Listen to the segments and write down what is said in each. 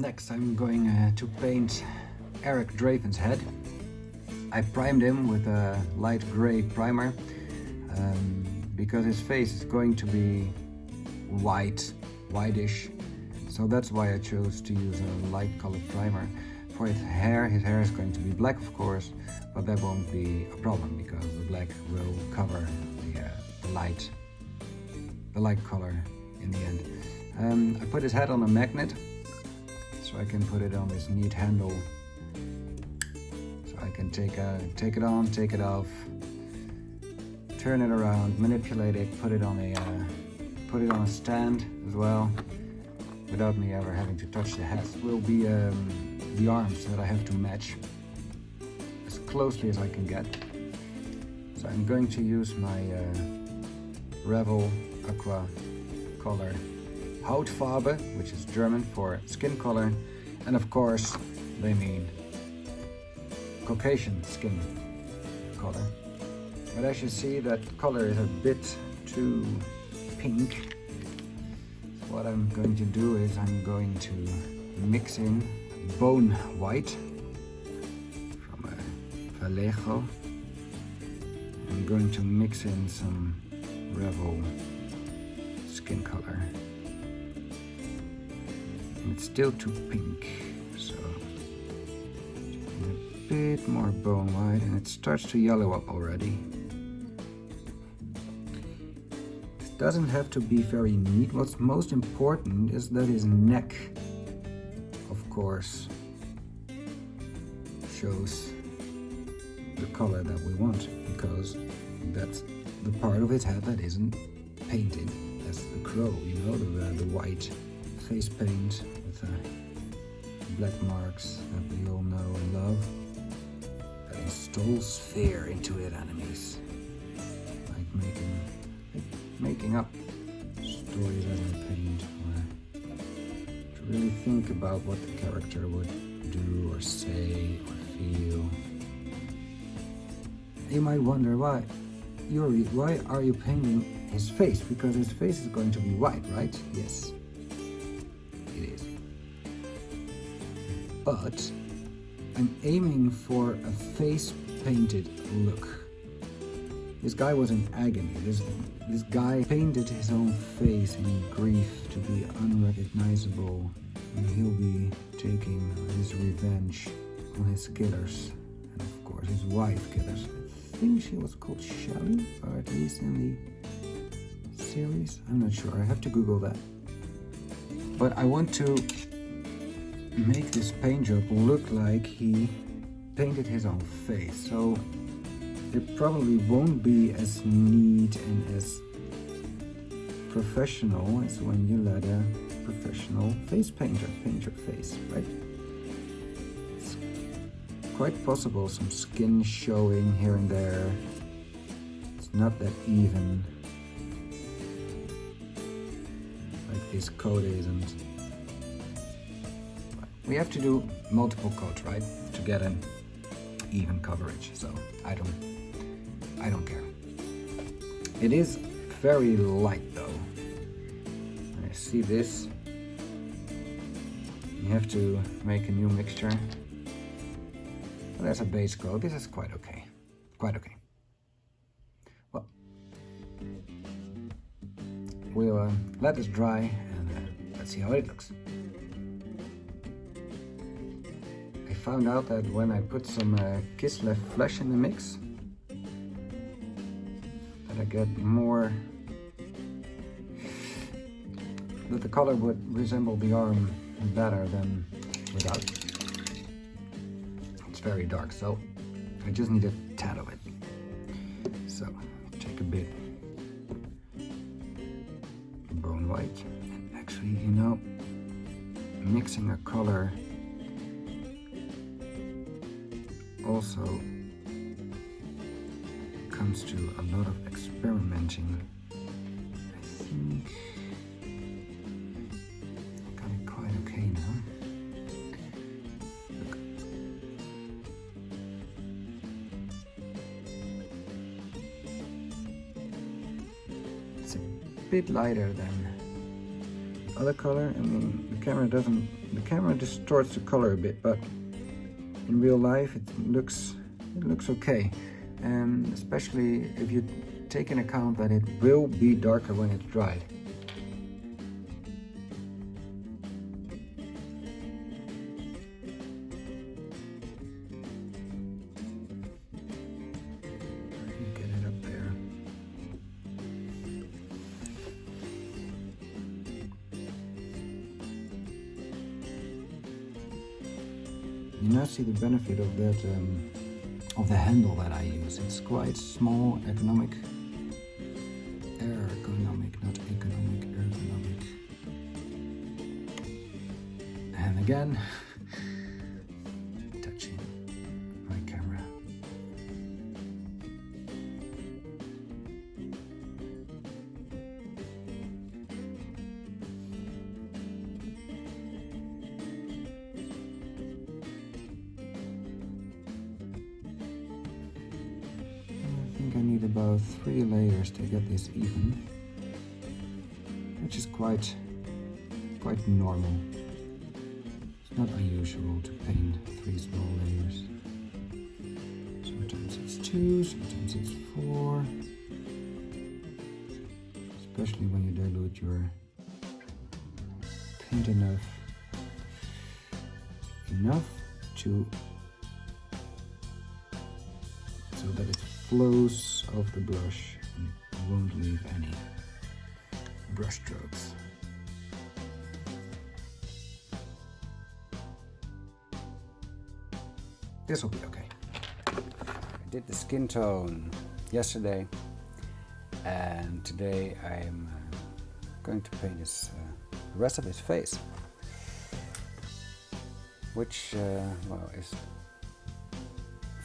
Next I'm going to paint Eric Draven's head. I primed him with a light gray primer because his face is going to be whitish. So that's why I chose to use a light colored primer. For his hair is going to be black, of course, but that won't be a problem because the black will cover the light color in the end. I put his head on a magnet, so I can put it on this neat handle. So I can take it on, take it off, turn it around, manipulate it, put it on a stand as well, without me ever having to touch the head. This will be the arms that I have to match as closely as I can get. So I'm going to use my Revel Aqua color Hautfarbe, which is German for skin color, and of course they mean Caucasian skin color. But as you see, that color is a bit too pink. What I'm going to do is I'm going to mix in bone white from Vallejo. I'm going to mix in some Revel skin color. And it's still too pink, so a bit more bone white, and it starts to yellow up already. It doesn't have to be very neat. What's most important is that his neck, of course, shows the color that we want, because that's the part of his head that isn't painted. That's the crow, you know, the white face paint with the black marks that we all know and love, that installs fear into his enemies, like making up stories as I paint, or to really think about what the character would do or say or feel. You might wonder, why are you painting his face? Because his face is going to be white, right? Yes, it is. But I'm aiming for a face painted look. This guy was in agony. This guy painted his own face in grief to be unrecognizable, and he'll be taking his revenge on his killers, and of course his wife killers. I think she was called Shelley, or at least in the series. I'm not sure, I have to Google that. But I want to make this paint job look like he painted his own face, so it probably won't be as neat and as professional as when you let a professional face painter paint your face, right? It's quite possible some skin showing here and there. It's not that even, like this coat isn't. We have to do multiple coats, right, to get an even coverage, so I don't care. It is very light though. I see this. You have to make a new mixture. Well, there's a base coat. This is quite okay. Quite okay. Well, we'll let this dry and let's see how it looks. I found out that when I put some Kislev flesh in the mix, that I get more, that the color would resemble the arm better than without. It's very dark, so I just need a tad of it. So take a bit bone white, and actually, you know, mixing a color also comes to a lot of experimenting. I think I got it quite okay now. Look. It's a bit lighter than other color. I mean, the camera distorts the color a bit, but in real life it looks okay. And especially if you take into account that it will be darker when it's dried. Get it up there. You now see the benefit of that of the handle that I use. It's quite small, ergonomic, not economic, ergonomic. And again, touching my camera. I need about 3 layers to get this even, which is quite normal. It's not unusual to paint 3 small layers. Sometimes it's 2, sometimes it's 4, especially when you dilute your paint enough to so that it flows off the brush and it won't leave any brush strokes. This will be okay. I did the skin tone yesterday, and today I'm going to paint the rest of his face, which well, is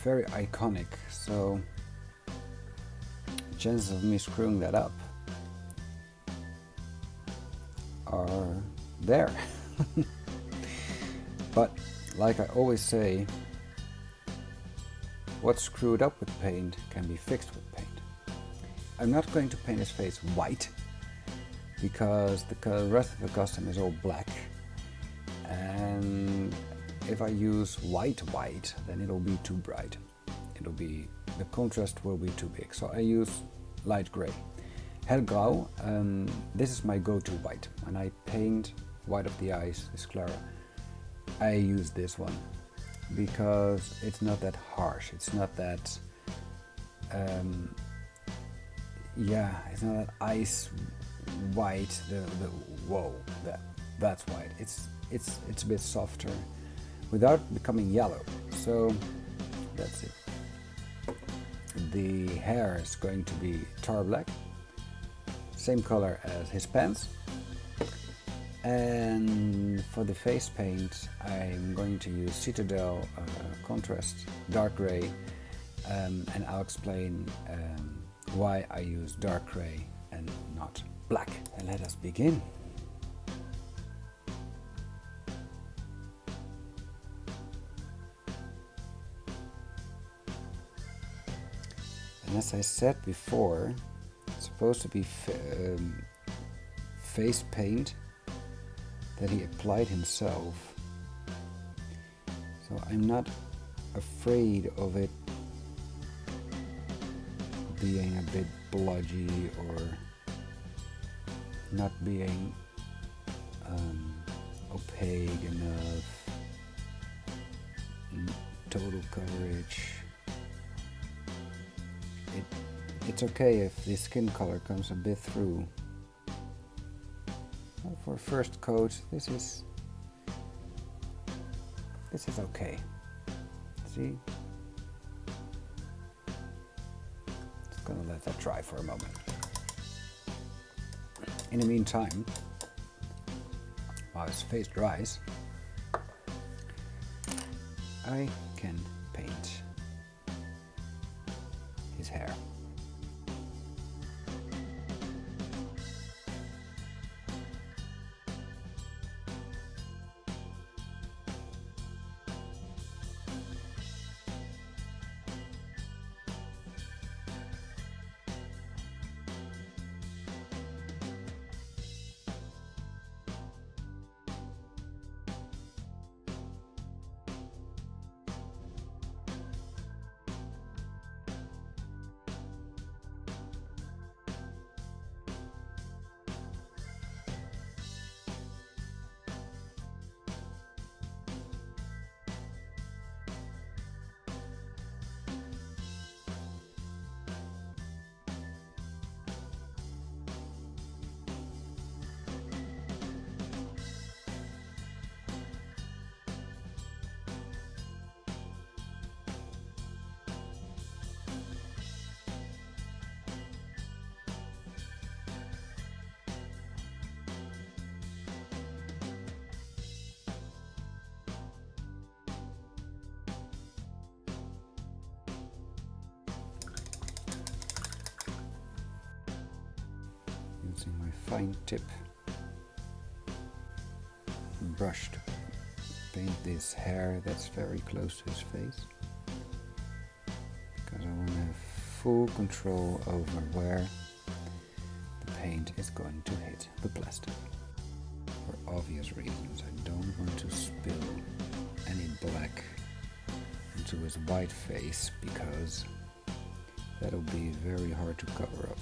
very iconic. So chances of me screwing that up are there. But like I always say, what's screwed up with paint can be fixed with paint. I'm not going to paint his face white because the rest of the costume is all black, and if I use white, then it'll be too bright. The contrast will be too big. So I use light gray. Hellgrau, this is my go-to white. When I paint white of the eyes, this Clara, I use this one because it's not that harsh. It's not that, it's not that ice white. That's white. It's a bit softer, without becoming yellow. So that's it. The hair is going to be tar black, same color as his pants. And for the face paint, I'm going to use Citadel contrast dark gray, and I'll explain why I use dark gray and not black. And let us begin. And as I said before, it's supposed to be face paint that he applied himself. So I'm not afraid of it being a bit bludgy or not being opaque enough, total coverage. It's okay if the skin color comes a bit through. For first coat, this is okay. See? Just gonna let that dry for a moment. In the meantime, while his face dries, I can paint his hair. fine tip brush to paint this hair that's very close to his face, because I want to have full control over where the paint is going to hit the plastic. For obvious reasons, I don't want to spill any black into his white face, because that'll be very hard to cover up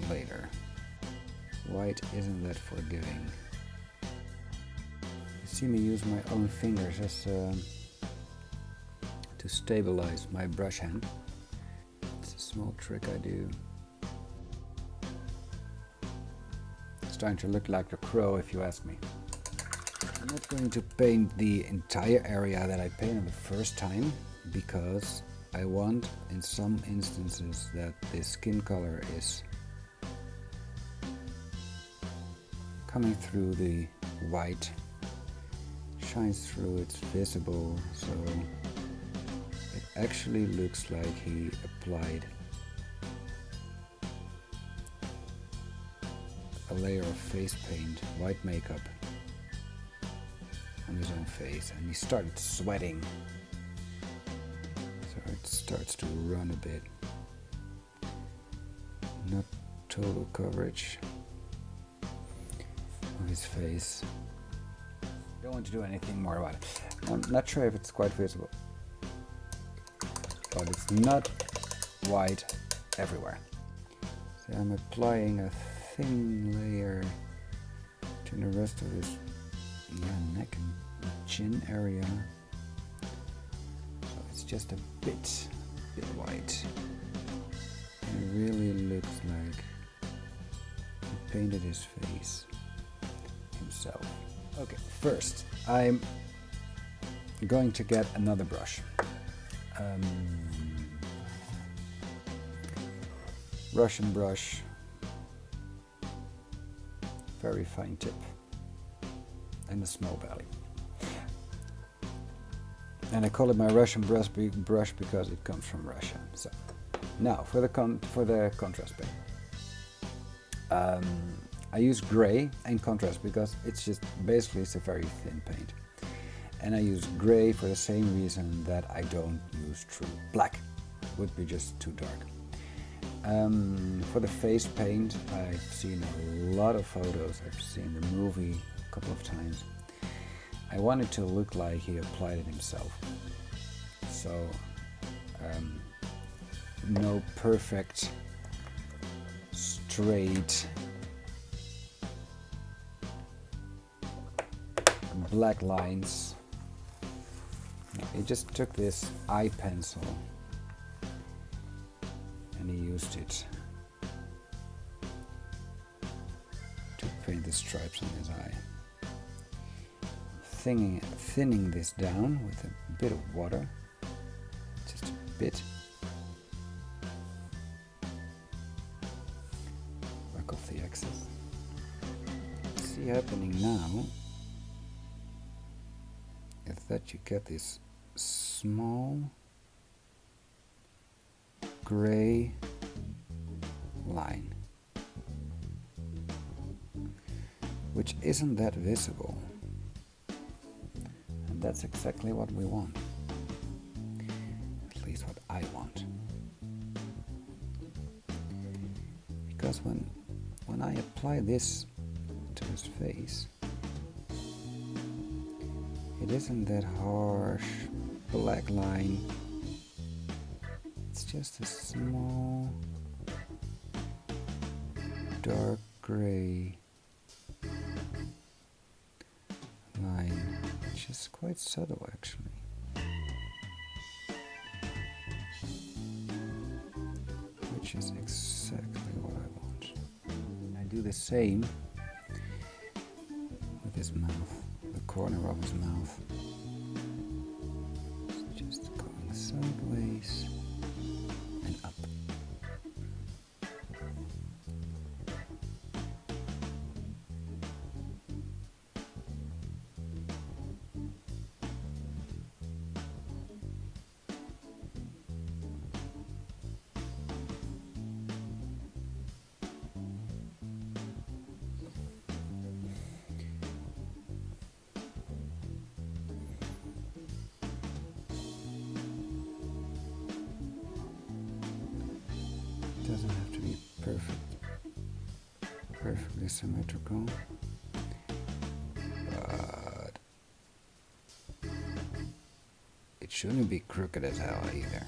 later. White isn't that forgiving. You see me use my own fingers as to stabilize my brush hand. It's a small trick I do. It's starting to look like a crow, if you ask me. I'm not going to paint the entire area that I painted the first time, because I want, in some instances, that the skin color is coming through the white, shines through, it's visible, so it actually looks like he applied a layer of face paint, white makeup, on his own face, and he started sweating. So it starts to run a bit. Not total coverage of his face. Don't want to do anything more about it. I'm not sure if it's quite visible, but it's not white everywhere. So I'm applying a thin layer to the rest of his neck and chin area. So it's just a bit white. It really looks like he painted his face himself. Okay, first I'm going to get another brush. Russian brush, very fine tip, and a small belly. And I call it my Russian brush because it comes from Russia. So now for the contrast paint. I use gray and contrast because it's a very thin paint. And I use gray for the same reason that I don't use true black. It would be just too dark. For the face paint, I've seen a lot of photos. I've seen the movie a couple of times. I want it to look like he applied it himself. So, no perfect, straight, black lines. He just took this eye pencil and he used it to paint the stripes on his eye. Thinning this down with a bit of water, just a bit. Work off the excess. See happening now is that you get this small gray line, which isn't that visible. And that's exactly what we want. At least what I want. Because when I apply this to his face, it isn't that harsh black line. It's just a small dark gray line, which is quite subtle actually. Which is exactly what I want. I do the same with his mouth, the corner of his mouth. It's just going sideways and up. perfectly symmetrical. But it shouldn't be crooked as hell either.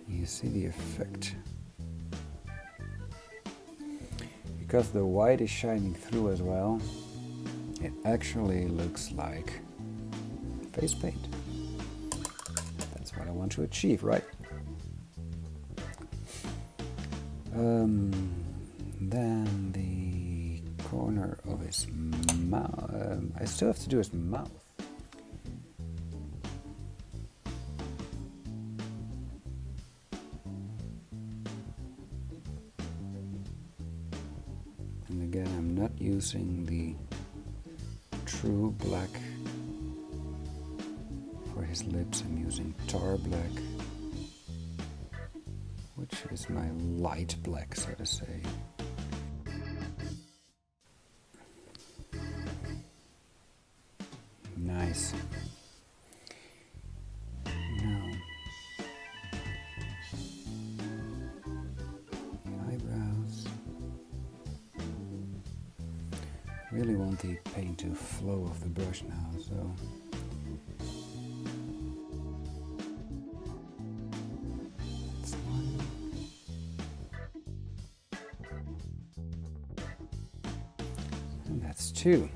You see the effect. Because the white is shining through as well, it actually looks like face paint. That's what I want to achieve, right? Then the corner of his mouth. I still have to do his mouth. And again, I'm not using the true black for his lips. I'm using tar black, which is my light black, so to say. Nice. Now, eyebrows. Really want the paint to flow off the brush now, so that's one. And that's two.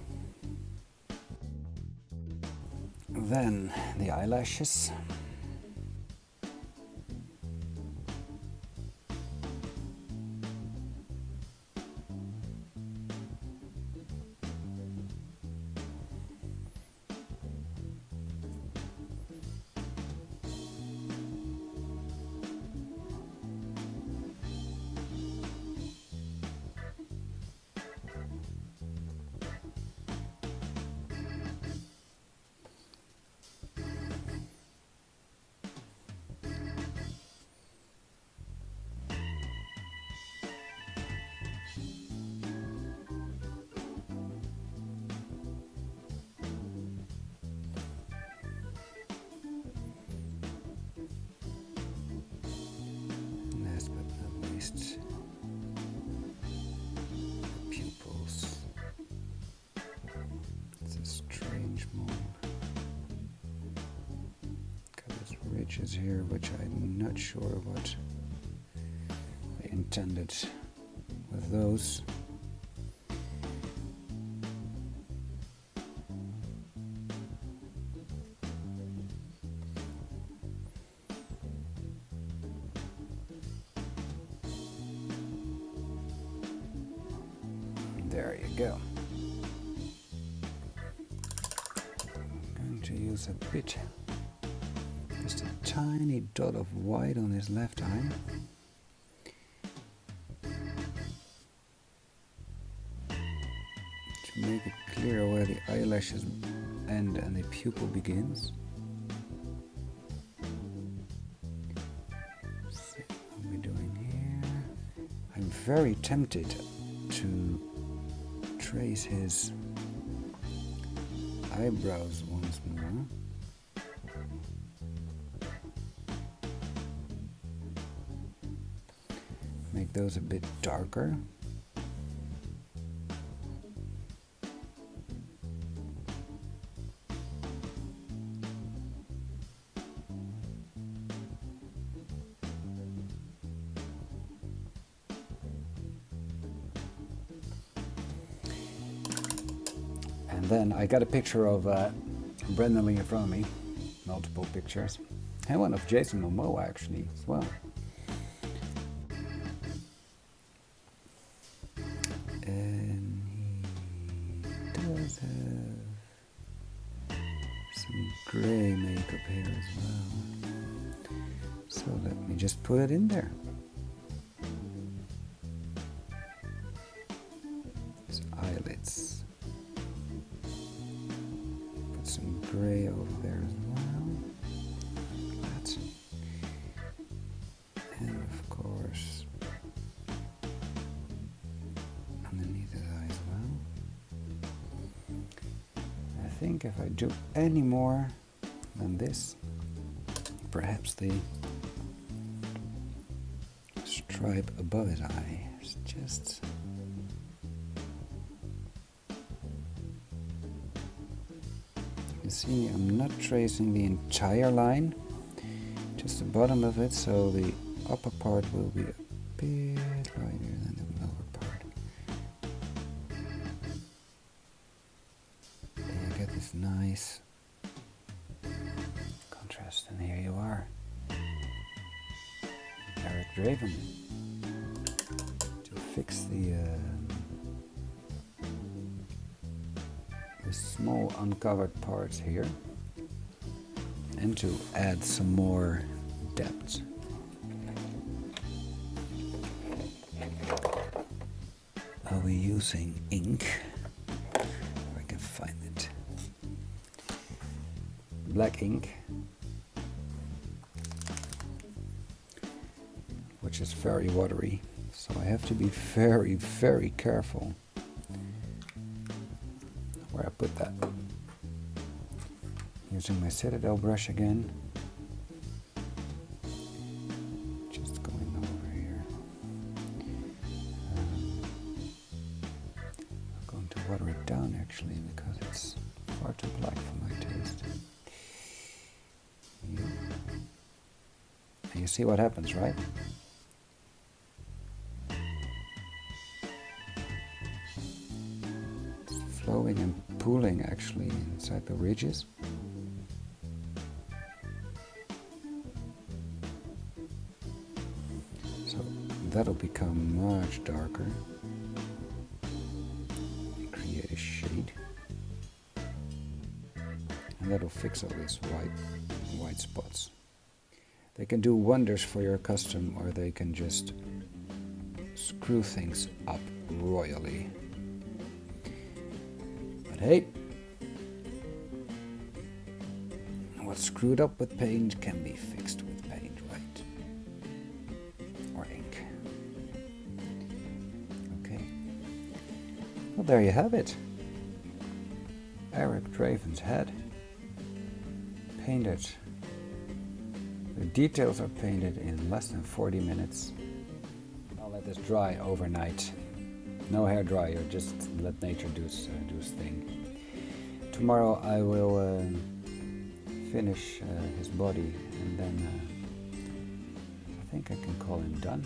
Then the eyelashes. Pupils. It's a strange mold. Got these ridges here, which I'm not sure what I intended with those. There you go. I'm going to use a bit, just a tiny dot of white on his left eye. To make it clear where the eyelashes end and the pupil begins. Let's see what we're doing here. I'm very tempted to trace his eyebrows once more. Make those a bit darker. And then I got a picture of Brendan Lee in front of me, multiple pictures, and one of Jason Momoa actually as well. And he does have some gray makeup here as well. So let me just put it in there. His eyelids. Some gray over there as well, like that, and of course underneath his eye as well. I think if I do any more than this, perhaps the stripe above his eye is just... You see, I'm not tracing the entire line, just the bottom of it, so the upper part will be a bit lighter than the lower part. And you get this nice contrast, and here you are, Eric Draven, to fix the small uncovered parts here, and to add some more depth. Are we using ink? If I can find it. Black ink, which is very watery, so I have to be very, very careful where I put that. Using my Citadel brush again. Just going over here. I'm going to water it down actually because it's far too black for my taste. Yeah. And you see what happens, right? It's flowing and pooling actually inside the ridges. So that'll become much darker and create a shade, and that'll fix all these white spots. They can do wonders for your custom, or they can just screw things up royally. But hey, what's screwed up with paint can be fixed with paint, right? Or ink. Okay. Well, there you have it. Eric Draven's head. Painted. The details are painted in less than 40 minutes. I'll let this dry overnight. No hair dryer, just let nature do its thing. Tomorrow I will finish his body, and then I think I can call him done.